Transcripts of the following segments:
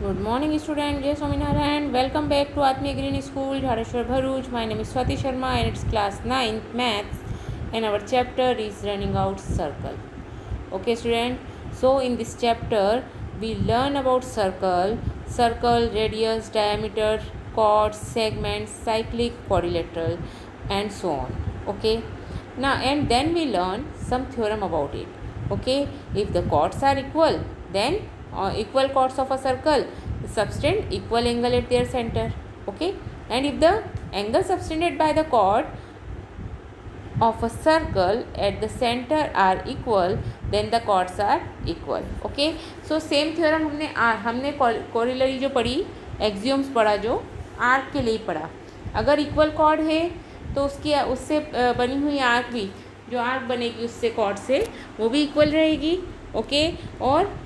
Good morning, student. Jai Swaminarayan. Welcome back to Atmiya Green School, Dhareshwar Bharuch. My name is Swati Sharma and it's class 9th maths and our chapter is running out circle. Okay, student. So in this chapter we learn about circle, radius, diameter, chords, segments, cyclic, quadrilateral, and so on. Okay. Now and then we learn some theorem about it. Okay, if the chords are equal, then equal chords of a circle subtend equal angle at their center. Okay, and if the angle subtended by the chord of a circle at the center are equal, then the chords are equal. Okay, so same theorem हमने कोरिलरी जो पढ़ी, एक्सियोम्स पढ़ा जो arc के लिए पढ़ा. अगर equal cord है तो उससे बनी हुई आर्क भी, जो आर्क बनेगी उससे कॉर्ड से, वो भी इक्वल रहेगी. ओके, और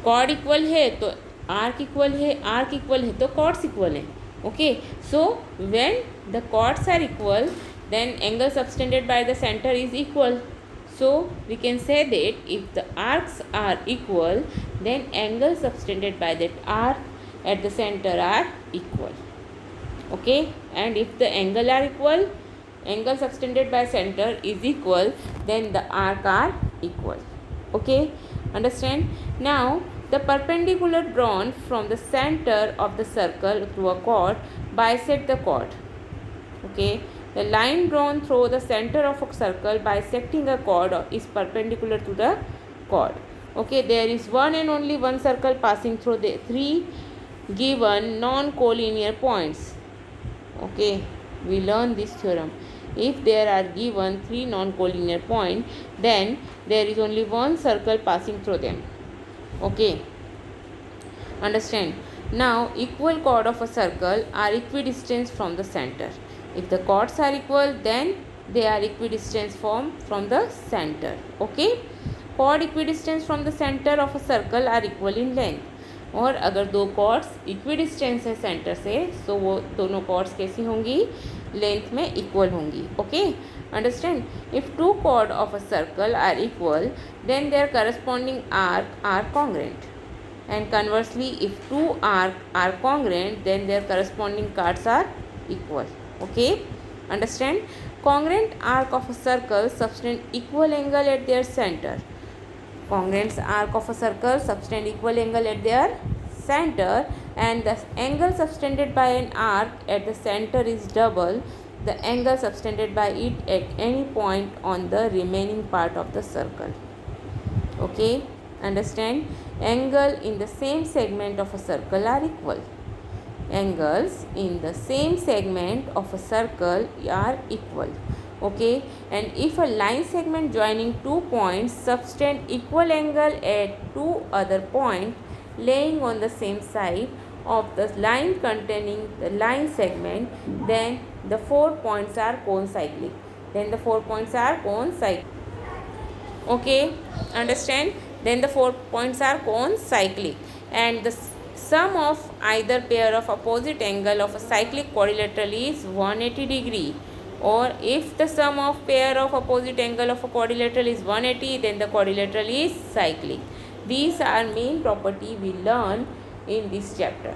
कॉर्ड इक्वल है तो आर्क इक्वल है, आर्क इक्वल है तो कॉर्ड्स इक्वल है. Okay, so when the chords are equal, then angle subtended by the center is equal. So we can say that if the arcs are equal, then angle subtended by that arc at the center are equal. Okay, and if the angle are equal, angle subtended by center is equal, then the arc are equal. Okay, understand? Now the perpendicular drawn from the center of the circle through a chord bisect the chord. Okay, the line drawn through the center of a circle bisecting a chord is perpendicular to the chord. Okay, there is one and only one circle passing through the three given non-collinear points. Okay, we learn this theorem. If there are given three non-collinear points, then there is only one circle passing through them. Okay, understand? Now, equal chord of a circle are equidistant from the center. If the chords are equal, then they are equidistant from the center. Okay, chord equidistance from the center of a circle are equal in length. और अगर दो chords equidistance है centre से, तो वो दोनों chords कैसी होंगी, लेंथ में इक्वल होंगी. Okay, understand? If two chord of a circle are equal, then their corresponding arc are congruent, and conversely if two arcs are congruent, then their corresponding chords are equal. Okay, understand? Congruent arc of a circle subtend equal angle at their center. Congruent arc of a circle subtend equal angle at their center, and the angle subtended by an arc at the center is double the angle subtended by it at any point on the remaining part of the circle. Okay, understand? Angle in the same segment of a circle are equal. Angles in the same segment of a circle are equal. Okay, and if a line segment joining two points subtend equal angle at two other points laying on the same side of the line containing the line segment, then the 4 points are concyclic. Okay, understand? Then the 4 points are concyclic, and the sum of either pair of opposite angle of a cyclic quadrilateral is 180 degree. Or if the sum of pair of opposite angle of a quadrilateral is 180, then the quadrilateral is cyclic. These are main property we learn in this chapter.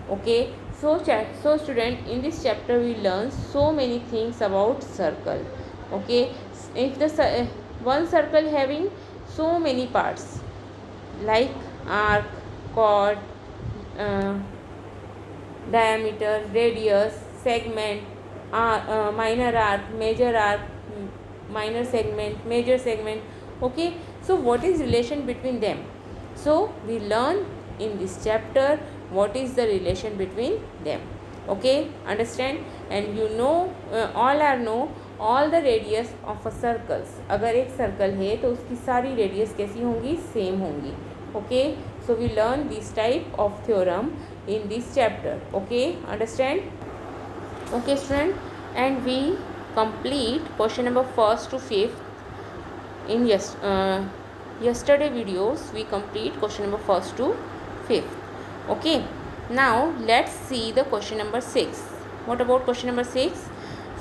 Okay, so student, in this chapter we learn so many things about circle. Okay, if the one circle having so many parts like arc, chord, diameter, radius, segment, minor arc, major arc, minor segment, major segment. Okay, so what is relation between them? So we learn in this chapter what is the relation between them. Okay, understand? And you know, all the radius of a circles. अगर एक circle है तो उसकी सारी radius कैसी होंगी, same होंगी. Okay, so we learn this type of theorem in this chapter. Okay, understand? Okay, student, and we complete question number 1st to 5th in yesterday videos. We complete question number 1st to 5th. Okay, now let's see the question number 6. What about question number 6?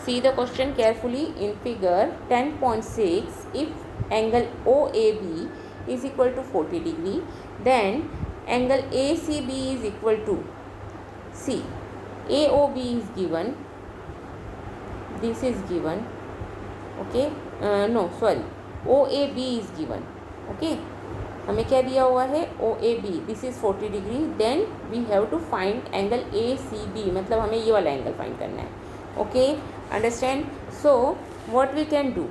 See the question carefully in figure 10.6. If angle OAB is equal to 40 degree, then angle ACB is equal to, see, AOB is given, this is given, okay, no sorry, OAB is given, okay, हमें क्या दिया हुआ है, OAB, this is 40 degree, then we have to find angle ACB, मतलब हमें ये वाला angle find करना है, okay, understand. So what we can do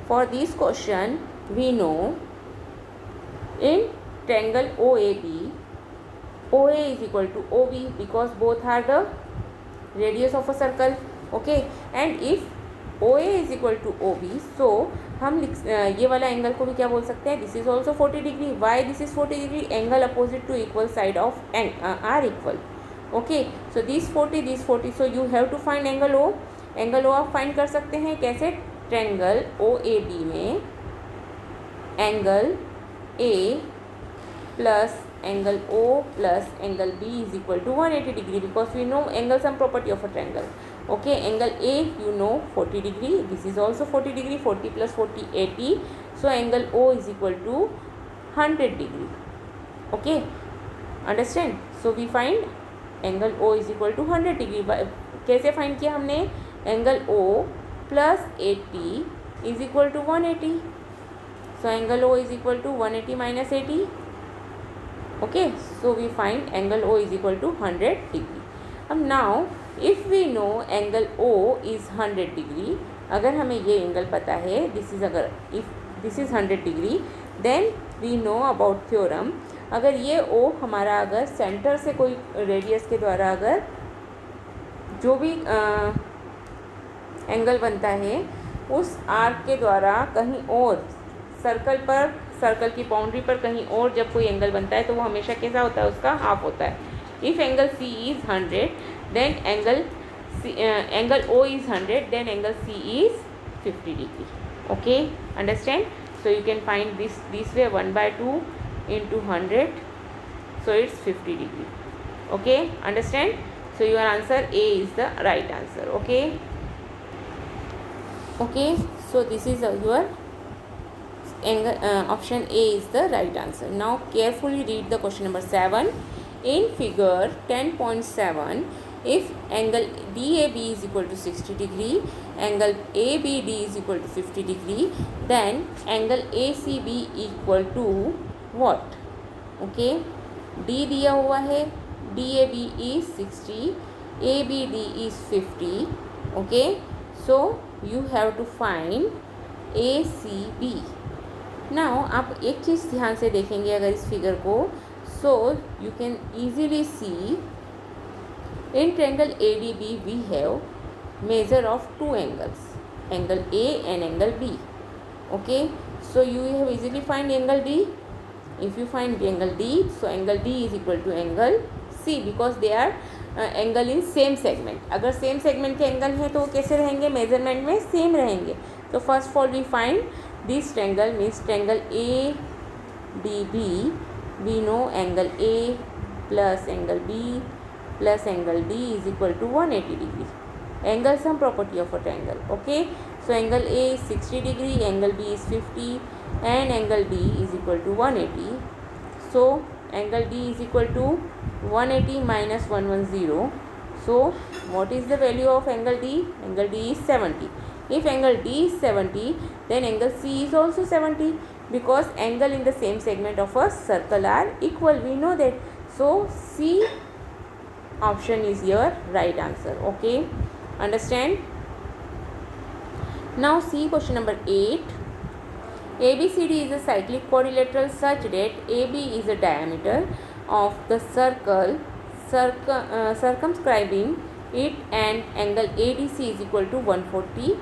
for this question, we know in triangle OAB, OA is equal to OB because both are the radius of a circle, okay, and if OA is equal to OB, so हम ये वाला angle को भी क्या बोल सकते हैं, this is also 40 degree. Why this is 40 degree, angle opposite to equal side of are equal, okay. So this 40, so you have to find angle O. Angle O आप फाइंड कर सकते हैं कैसे, ट्रायंगल OAB में angle A plus angle O plus angle B is equal to 180 degree because we know angle sum property of a triangle. Okay, angle A you know 40 degree. This is also 40 degree. 40 plus 40 80. So angle O is equal to 100 degree. Okay, understand? So we find angle O is equal to 100 degree. कैसे find किया हमने, angle O plus 80 is equal to 180. So angle O is equal to 180 minus 80. Okay, so we find angle O is equal to 100 degree. Now if we know angle O is 100 degree, अगर हमें ये angle पता है, this is अगर if this is 100 degree, then we know about theorem. अगर ये O हमारा अगर सेंटर से कोई रेडियस के द्वारा अगर जो भी एंगल बनता है उस आर्क के द्वारा कहीं और सर्कल पर, सर्कल की बाउंड्री पर कहीं और जब कोई एंगल बनता है तो वो हमेशा कैसा होता है, उसका हाफ होता है. If angle C is 100 then angle O is 100 then angle C is 50 degree. Okay, understand. So you can find this way 1/2 into 100, so it's 50 degree. Okay, understand? So your answer A is the right answer. Okay, so this is your angle, option A is the right answer. Now carefully read the question number 7. In figure 10.7, if angle DAB is equal to 60 degree, angle ABD is equal to 50 degree, then angle ACB equal to what? Okay, D दिया हुआ है, DAB is 60, ABD is 50. Okay, so you have to find ACB. Now आप एक चीज़ ध्यान से देखेंगे अगर इस फिगर को, so you can easily see in triangle ADB we have measure of two angles, angle A and angle B. Okay, so you have easily find angle D. If you find angle D, so angle D is equal to angle C because they are angle in same segment. अगर same segment के angle हैं तो वो कैसे रहेंगे, measurement में same रहेंगे. तो first of all we find this triangle means triangle ADB, we know angle A plus angle B plus angle D is equal to 180 degree. Angle sum property of a triangle. Okay, so angle A is 60 degree, angle B is 50 and angle D is equal to 180. So angle D is equal to 180 minus 110. So what is the value of angle D? Angle D is 70. If angle D is 70, then angle C is also 70 because angle in the same segment of a circle are equal. We know that. So C option is your right answer. Okay, understand? Now see question number 8. ABCD is a cyclic quadrilateral such that AB is the diameter of the circle circumscribing it, and angle ADC is equal to 140.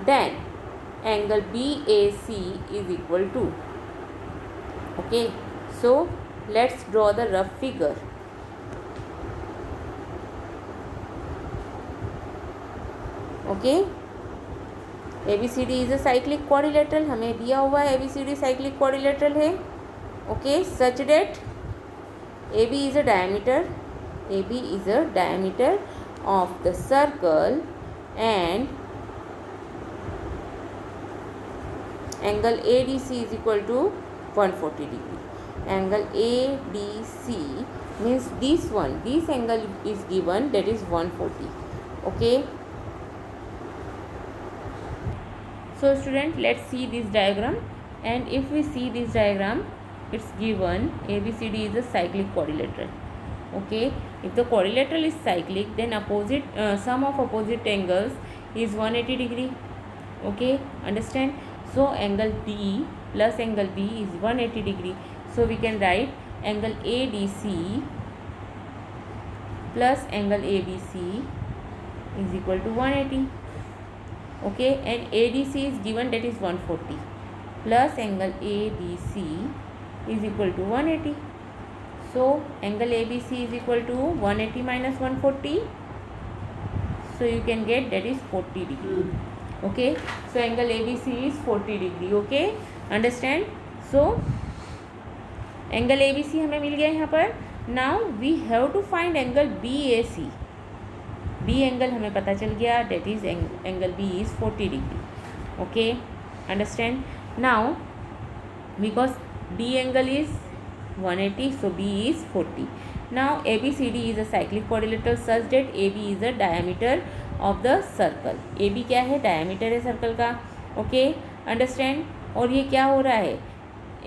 Then angle BAC is equal to. Okay, so let's draw the rough figure. Okay, ABCD is a cyclic quadrilateral, हमें दिया हुआ है ABCD cyclic quadrilateral है. Okay, such that AB is a diameter of the circle and angle ADC is equal to 140 degree. angle ADC means this one, this angle is given, that is 140. Okay, so student, let's see this diagram. And if we see this diagram, it's given ABCD is a cyclic quadrilateral. Okay, if the quadrilateral is cyclic, then opposite sum of opposite angles is 180 degree. Okay, understand? So angle D plus angle B is 180 degree. So we can write angle ADC plus angle ABC is equal to 180. Okay, and ADC is given, that is 140, plus angle ADC is equal to 180. So angle ABC is equal to 180 minus 140. So you can get, that is 40 degree. Okay, so angle ABC is 40 degree. Okay, understand? So angle A B C हमें मिल गया यहाँ पर. Now we have to find angle B A C. B angle हमें पता चल गया, that is angle B is 40 degree. Okay, understand? Now because B angle is 180, so B is 40. Now ABCD is a cyclic quadrilateral such that AB is the diameter of the circle. AB क्या है? Diameter है circle का. Okay, understand? और ये क्या हो रहा है?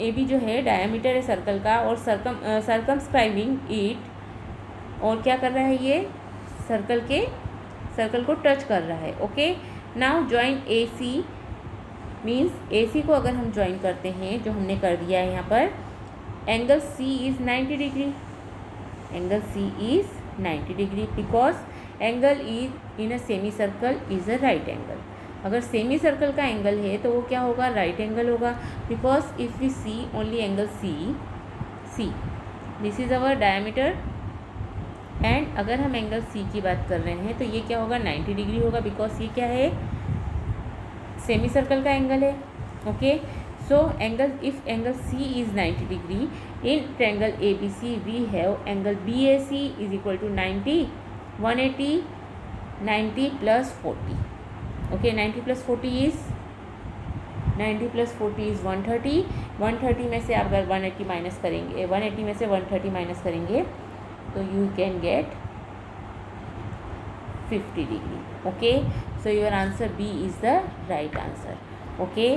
AB जो है डायमीटर है सर्कल का और सर्कमस्क्राइबिंग इट, और क्या कर रहा है ये? सर्कल को टच कर रहा है. Okay, now join AC means AC को अगर हम ज्वाइन करते हैं, जो हमने कर दिया है यहाँ पर, angle C is 90 degree. Angle C is 90 degree because angle is in a semi circle is a right angle. अगर सेमी सर्कल का एंगल है तो वो क्या होगा? राइट एंगल होगा. Because if we see only angle C, this is our diameter. And अगर हम एंगल C की बात कर रहे हैं तो ये क्या होगा? 90 डिग्री होगा. बिकॉज ये क्या है? सेमी सर्कल का एंगल है. Okay, so if angle C is 90 degree, in triangle ABC we have angle BAC is equal to 90, 180, 90 plus 40. Okay, 90 plus 40 is 130. 130 में से आप अगर 180 माइनस करेंगे, 180 में से 130 माइनस करेंगे तो you can get 50 degree. Okay, so your answer B is the right answer. Okay,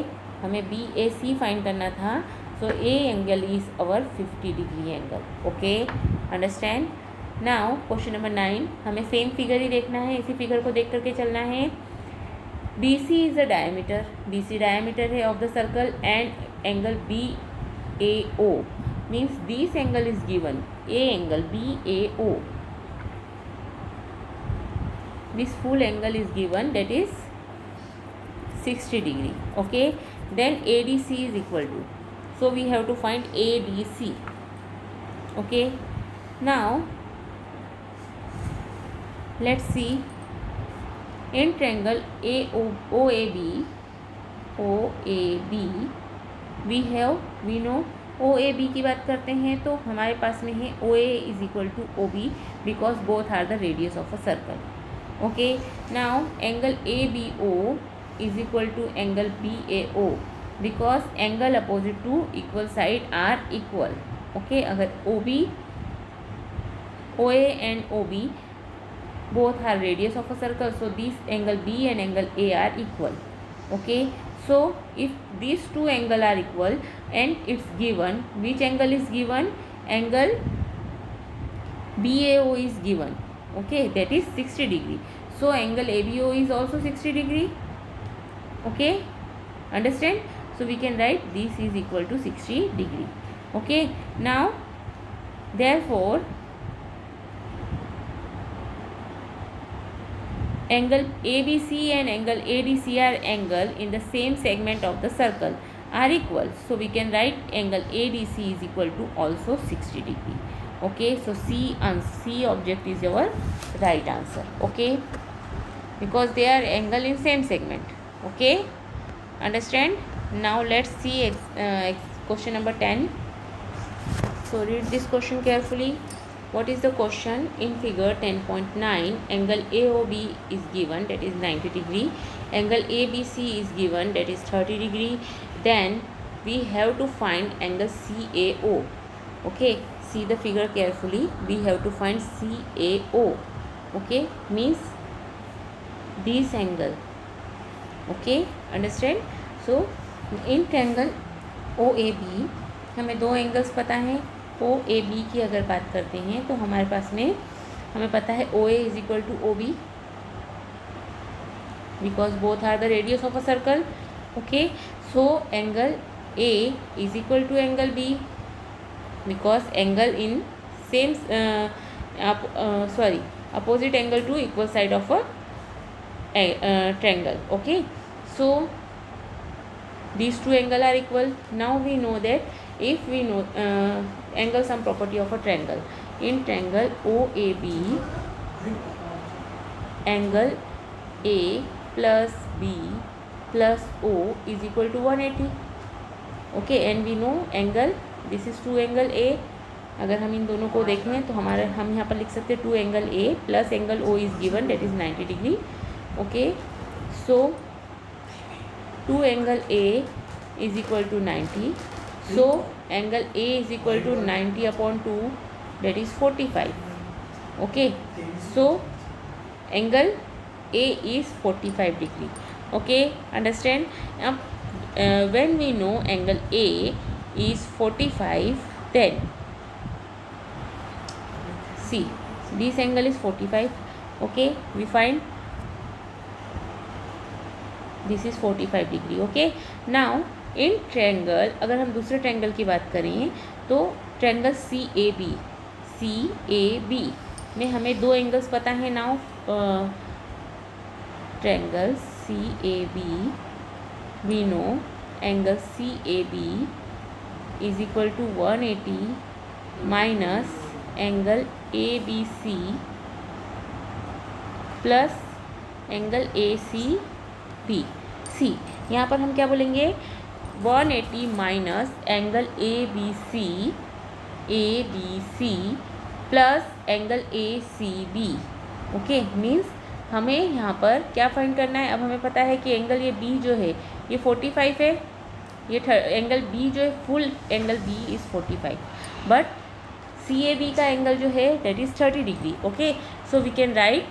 हमें बी ए सी फाइंड करना था. So A angle is our 50 degree angle. Okay, understand? Now question number 9, हमें same figure ही देखना है, इसी figure को देख करके चलना है. B C is a diameter. B C diameter है of the circle and angle B A O means this angle is given. A angle B A O, this full angle is given, that is 60 degree. Okay, then ADC is equal to, so we have to find ADC. Okay, now let's see in triangle OAB we know OAB की बात करते हैं तो हमारे पास में है OA is equal to OB because both are the radius of a circle. Okay, now angle ABO is equal to angle BAO because angle opposite to equal side are equal. Okay, अगर OA and OB both are radius of a circle, so this angle B and angle A are equal. Okay, so if these two angle are equal and it's given, which angle is given? Angle BAO is given. Okay, that is 60 degree. So angle ABO is also 60 degree. Okay, understand? So we can write this is equal to 60 degree. Okay, now therefore angle ABC and angle ADC are angle in the same segment of the circle are equal. So we can write angle ADC is equal to also 60 degree. Okay, so C object is your right answer. Okay, because they are angle in same segment. Okay, understand? Now let's see question number 10. So read this question carefully. What is the question? In figure 10.9, angle AOB is given, that is 90 degree. Angle ABC is given, that is 30 degree. Then we have to find angle CAO. Okay, see the figure carefully. We have to find CAO. Okay, means this angle. Okay, understand? So in triangle OAB हमें दो angles पता हैं. OAB की अगर बात करते हैं तो हमारे पास में हमें पता है OA is equal to OB because both are the radius of a circle. Okay, so angle A is equal to angle B because angle in same opposite angle to equal side of a triangle. Okay, so these two angle are equal. Now we know that if we know angle sum property of a triangle, in triangle OAB, angle A plus B plus O is equal to 180. Okay, and we know angle, this is two angle A. अगर हम इन दोनों को देखें तो हमारे हम यहाँ पर लिख सकते हैं two angle A plus angle O is given, that is 90 degree. Okay, so two angle A is equal to 90. So angle A is equal to 90 upon 2, that is 45. Okay, so angle A is 45 degree. Okay, understand? When we know angle A is 45, then see this angle is 45. Okay, we find this is 45 degree. Okay, now in triangle अगर हम दूसरे triangle की बात करें तो triangle CAB में हमें दो angles पता है. now triangle CAB, we know angle CAB is equal to 180 minus angle ABC plus angle ACB. सी यहाँ पर हम क्या बोलेंगे, 180 minus angle ABC plus angle ACB. Okay, means हमें यहाँ पर क्या फाइंड करना है. अब हमें पता है कि एंगल ये B जो है ये 45 है, ये एंगल B जो है full angle B is 45, but CAB का एंगल जो है that is 30 degree. Okay, so we can write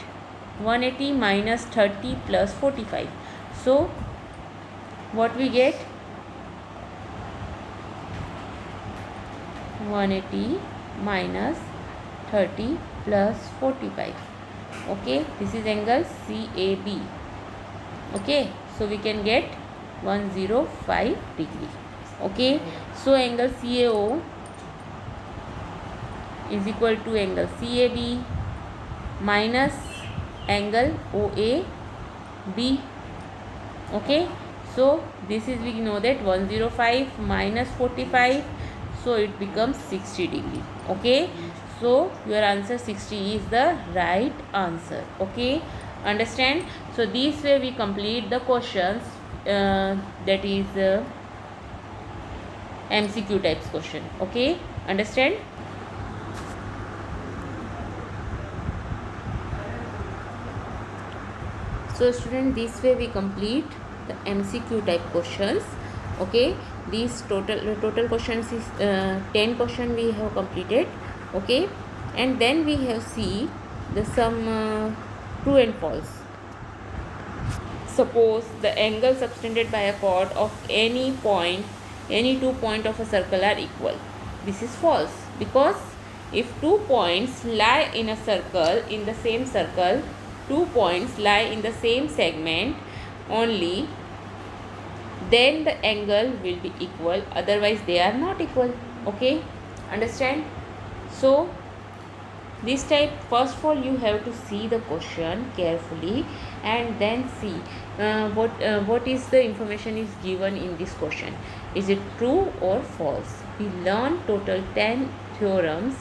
180 minus 30 plus 45. So what we get 180 minus 30 plus 45. Okay, this is angle CAB. Okay, so we can get 105 degree. Okay, so angle CAO is equal to angle CAB minus angle OAB. Okay, so this is, we know that 105 minus 45, so it becomes 60 degree. Okay, so your answer 60 is the right answer. Okay, understand? So this way we complete the questions, that is MCQ types question. Okay, understand? So student, this way we complete the MCQ type questions. Okay, these total questions is 10 question we have completed. Okay, and then we have see the some true and false. Suppose the angle subtended by a chord of any point, any 2 points of a circle are equal. This is false, because if 2 points lie in a circle, in the same circle, 2 points lie in the same segment only, then the angle will be equal, otherwise they are not equal. Okay, understand? So this type, first of all you have to see the question carefully and then see what is the information is given in this question. Is it true or false? We learn total 10 theorems,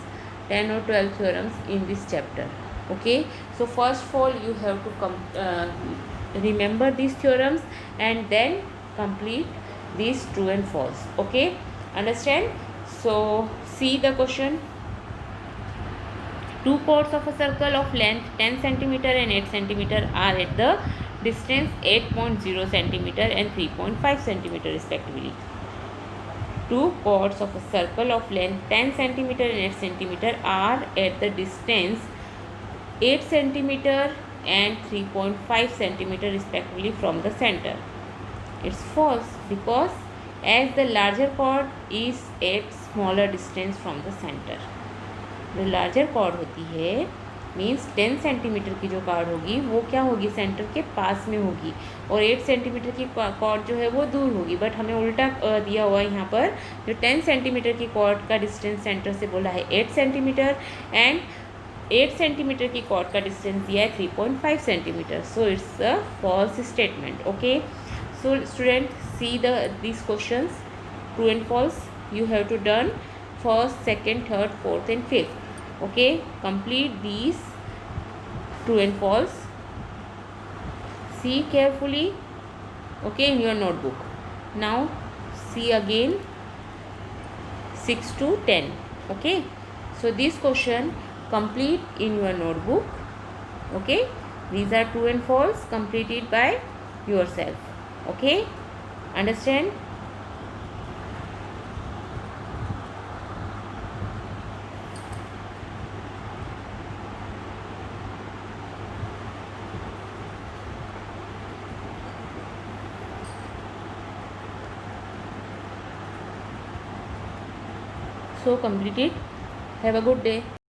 10 or 12 theorems in this chapter. Okay, so first of all you have to remember these theorems and then complete these true and false. Okay, understand? So see the question. Two chords of a circle of length 10 cm and 8 cm are at the distance 8.0 cm and 3.5 cm respectively. Two chords of a circle of length 10 centimeter and 8 centimeter are at the distance 8 centimeter and 3.5 centimeter respectively from the center. It's false because as the larger chord is at smaller distance from the center. जो larger cord होती है means 10 centimetre की जो cord होगी वो क्या होगी, centre के पास में होगी, और 8 सेंटीमीटर की कॉर्ड जो है वो दूर होगी. बट हमें उल्टा दिया हुआ है यहाँ पर. जो 10 सेंटीमीटर की कॉर्ड का डिस्टेंस सेंटर से बोला है 8 सेंटीमीटर एंड 8 सेंटीमीटर की कॉर्ड का डिस्टेंस दिया है 3.5 centimetre. So it's a false statement. Okay, so student see these questions, true and false. You have to done first, second, third, fourth and fifth. Okay, complete these true and false. See carefully, okay, in your notebook. Now see again 6 to 10. Okay, so this question complete in your notebook. Okay, these are true and false, completed by yourself. Okay, understand? So complete it. Have a good day.